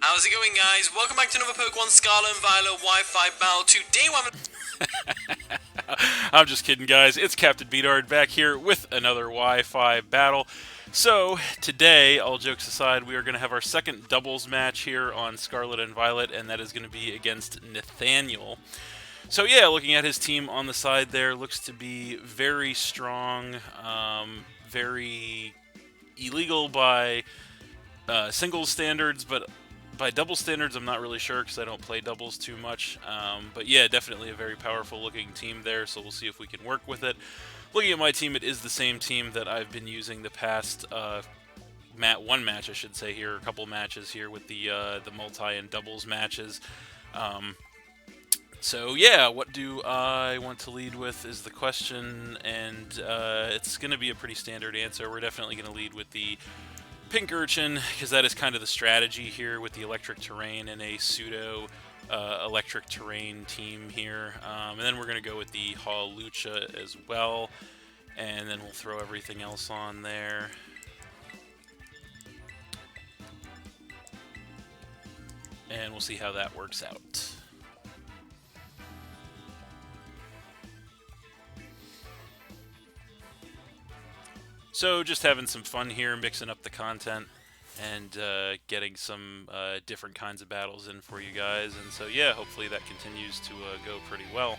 How's it going, guys? Welcome back to another Pokemon Scarlet and Violet Wi-Fi battle. Today I'm just kidding, guys. It's Captain B-Nard back here with another Wi-Fi battle. So, today, all jokes aside, we are going to have our second doubles match here on Scarlet and Violet, and that is going to be against Nathaniel. So, yeah, looking at his team on the side there, looks to be very strong, very illegal by singles standards, but by double standards, I'm not really sure because I don't play doubles too much. But yeah, definitely a very powerful looking team there, so we'll see if we can work with it. Looking at my team, it is the same team that I've been using the past one match, I should say here, a couple matches here with the multi and doubles matches. So yeah, what do I want to lead with is the question, and it's going to be a pretty standard answer. We're definitely going to lead with the Pink Urchin, because that is kind of the strategy here with the electric terrain and a pseudo electric terrain team here. And then we're going to go with the Hawlucha as well, and then we'll throw everything else on there. And we'll see how that works out. So just having some fun here, mixing up the content and getting some different kinds of battles in for you guys. And so yeah, hopefully that continues to go pretty well.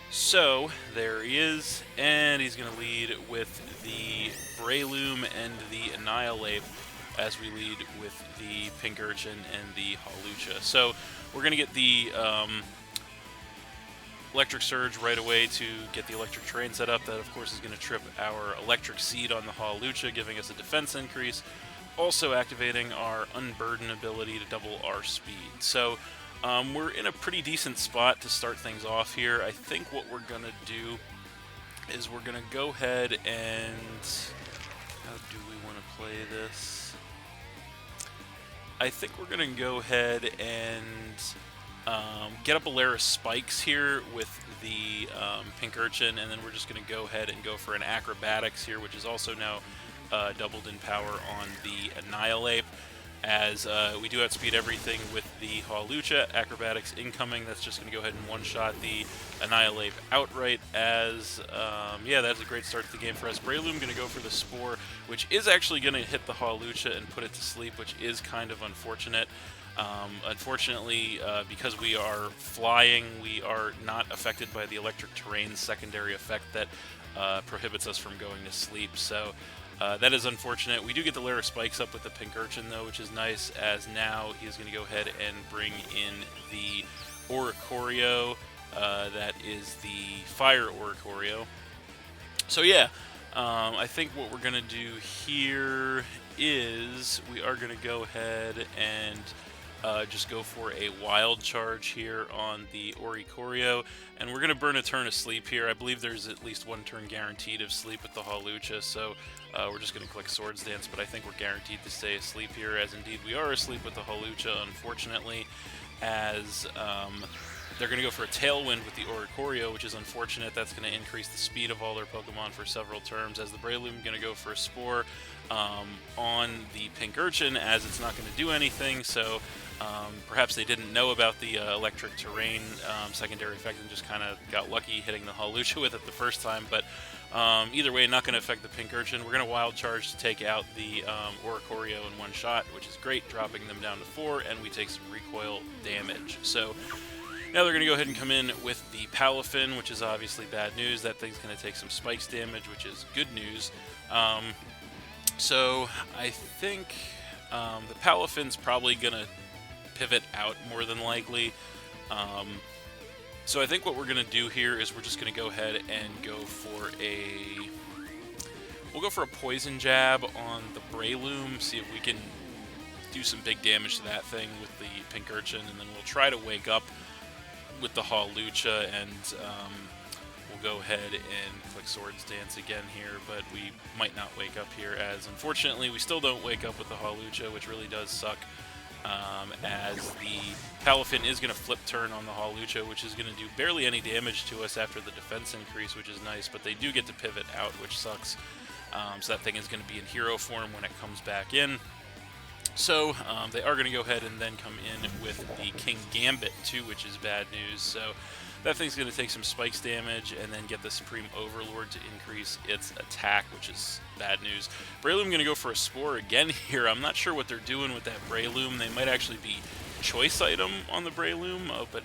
So there he is, and he's going to lead with the Breloom and the Annihilate as we lead with the Pink Urchin and the Hawlucha. So we're going to get the Electric Surge right away to get the electric terrain set up. That, of course, is going to trip our Electric Seed on the Hawlucha, giving us a defense increase. Also activating our Unburden ability to double our speed. So we're in a pretty decent spot to start things off here. I think what we're going to do is we're going to go ahead and... How do we want to play this? I think we're going to go ahead and get up a layer of spikes here with the Pink Urchin, and then we're just going to go ahead and go for an Acrobatics here, which is also now doubled in power on the Annihilate, as we do outspeed everything with the Hawlucha. Acrobatics incoming, that's just going to go ahead and one-shot the Annihilate outright, as, yeah, that's a great start to the game for us. Breloom going to go for the Spore, which is actually going to hit the Hawlucha and put it to sleep, which is kind of unfortunate. Unfortunately, because we are flying, we are not affected by the electric terrain's secondary effect that prohibits us from going to sleep. So that is unfortunate. We do get the layer of spikes up with the Pink Urchin, though, which is nice, as now he's going to go ahead and bring in the Oricorio. That is the Fire Oricorio. So yeah, I think what we're going to do here is we are going to go ahead and just go for a Wild Charge here on the Oricorio, and we're going to burn a turn of sleep here. I believe there's at least one turn guaranteed of sleep with the Hawlucha, so we're just going to click Swords Dance, but I think we're guaranteed to stay asleep here, as indeed we are asleep with the Hawlucha, unfortunately, as they're going to go for a Tailwind with the Oricorio, which is unfortunate. That's going to increase the speed of all their Pokemon for several turns, as the Breloom going to go for a Spore on the Pink Urchin, as it's not going to do anything, so perhaps they didn't know about the electric terrain secondary effect and just kind of got lucky hitting the Hawlucha with it the first time, but either way, not going to affect the Pink Urchin. We're going to Wild Charge to take out the Oricorio in one shot, which is great, dropping them down to 4, and we take some recoil damage. So now they're going to go ahead and come in with the Palafin, which is obviously bad news. That thing's going to take some spikes damage, which is good news. So I think the Palafin's probably going to pivot out more than likely. So I think what we're going to do here is we're just going to go ahead and go for a... We'll go for a Poison Jab on the Breloom, see if we can do some big damage to that thing with the Pink Urchin, and then we'll try to wake up with the Hawlucha, and we'll go ahead and click Swords Dance again here, but we might not wake up here, as unfortunately we still don't wake up with the Hawlucha, which really does suck. As the Palafin is going to flip turn on the Hawlucha, which is going to do barely any damage to us after the defense increase, which is nice, but they do get to pivot out, which sucks. So that thing is going to be in hero form when it comes back in. So they are going to go ahead and then come in with the King Gambit too, which is bad news. So that thing's going to take some spikes damage and then get the Supreme Overlord to increase its attack, which is bad news. Breloom going to go for a Spore again here. I'm not sure what they're doing with that Breloom. They might actually be choice item on the Breloom, but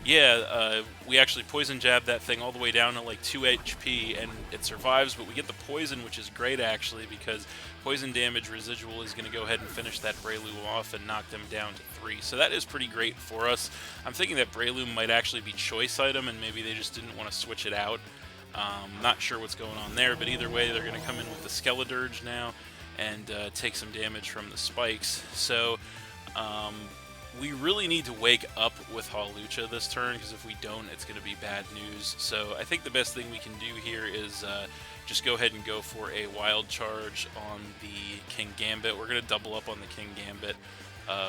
yeah, we actually poison jab that thing all the way down to like 2 HP, and it survives, but we get the poison, which is great actually, because poison damage residual is going to go ahead and finish that Breloom off and knock them down to 3. So that is pretty great for us. I'm thinking that Breloom might actually be choice item, and maybe they just didn't want to switch it out. Not sure what's going on there, but either way, they're going to come in with the Skeledirge now and take some damage from the spikes. So we really need to wake up with Hawlucha this turn, because if we don't, it's going to be bad news. So I think the best thing we can do here is just go ahead and go for a Wild Charge on the King Gambit. We're going to double up on the King Gambit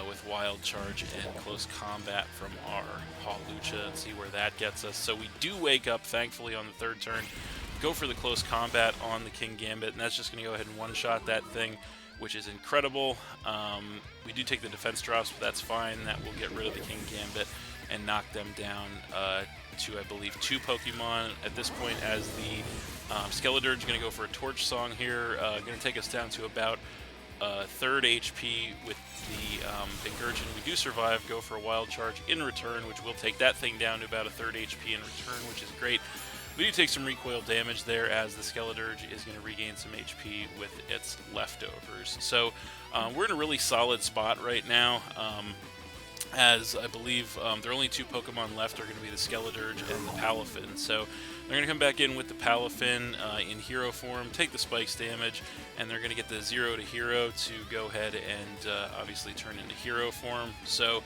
with Wild Charge and Close Combat from our Hawlucha and see where that gets us. So we do wake up, thankfully, on the third turn. Go for the Close Combat on the King Gambit, and that's just going to go ahead and one-shot that thing, which is incredible. We do take the defense drops, but that's fine. That will get rid of the King Gambit and knock them down to, I believe, 2 Pokemon at this point, as the Skeledirge is going to go for a Torch Song here. Going to take us down to about 3rd HP with the Pingurchin. We do survive, go for a Wild Charge in return, which will take that thing down to about a 3rd HP in return, which is great. We do take some recoil damage there, as the Skeledirge is going to regain some HP with its leftovers. So we're in a really solid spot right now, as I believe there are only 2 Pokemon left are going to be the Skeledirge and the Palafin. So they're going to come back in with the Palafin in Hero form, take the spikes damage, and they're going to get the 0 to Hero to go ahead and obviously turn into Hero form. So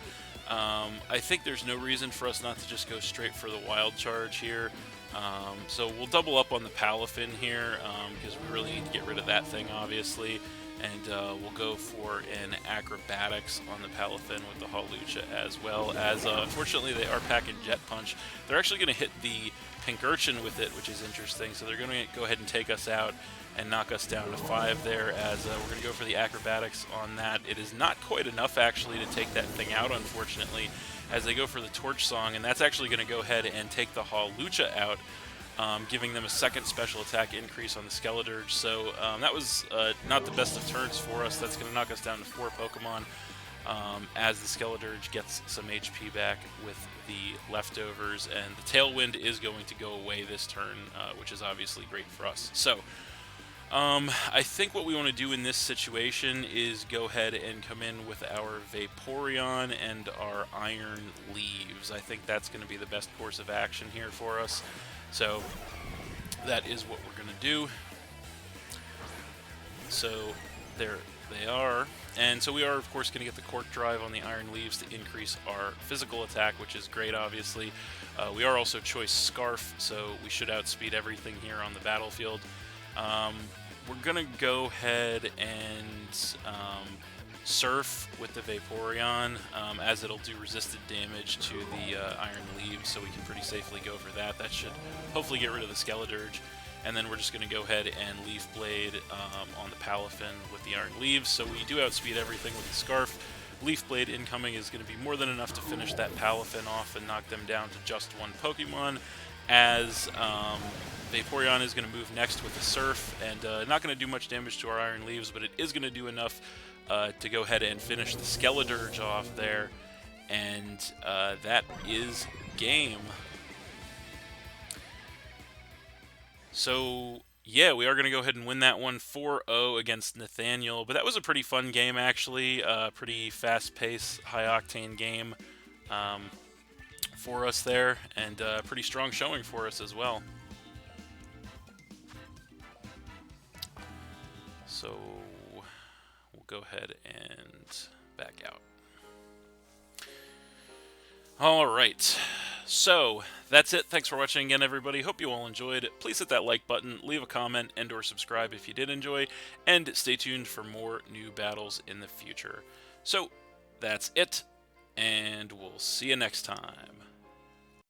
I think there's no reason for us not to just go straight for the Wild Charge here. So we'll double up on the Palafin here, because we really need to get rid of that thing, obviously. And we'll go for an Acrobatics on the Palafin with the Hawlucha, as well as, unfortunately, they are packing Jet Punch. They're actually going to hit the Pingurchin with it, which is interesting. So they're going to go ahead and take us out and knock us down to 5 there, as we're going to go for the Acrobatics on that. It is not quite enough, actually, to take that thing out, unfortunately, as they go for the Torch Song, and that's actually going to go ahead and take the Hawlucha out, giving them a 2nd special attack increase on the Skeledirge. So that was not the best of turns for us. That's going to knock us down to 4 Pokemon, as the Skeledirge gets some HP back with the leftovers, and the Tailwind is going to go away this turn, which is obviously great for us. So I think what we want to do in this situation is go ahead and come in with our Vaporeon and our Iron Leaves. I think that's going to be the best course of action here for us. So that is what we're going to do. So there they are. And so we are, of course, going to get the Cork Drive on the Iron Leaves to increase our physical attack, which is great, obviously. We are also Choice Scarf, so we should outspeed everything here on the battlefield. We're going to go ahead and Surf with the Vaporeon, as it'll do resisted damage to the Iron Leaves, so we can pretty safely go for that. That should hopefully get rid of the Skeledirge. And then we're just going to go ahead and Leaf Blade on the Palafin with the Iron Leaves. So we do outspeed everything with the Scarf. Leaf Blade incoming is going to be more than enough to finish that Palafin off and knock them down to just 1 Pokemon, as Vaporeon is going to move next with the Surf, and not going to do much damage to our Iron Leaves, but it is going to do enough to go ahead and finish the Skeledirge off there, and that is game. So yeah, we are going to go ahead and win that one 4-0 against Nathaniel, but that was a pretty fun game, actually. Pretty fast-paced, high-octane game for us there, and pretty strong showing for us as well. So we'll go ahead and back out. All right, so that's it. Thanks for watching again, everybody. Hope you all enjoyed. Please hit that like button, leave a comment, and or subscribe if you did enjoy, and stay tuned for more new battles in the future. So that's it, and we'll see you next time.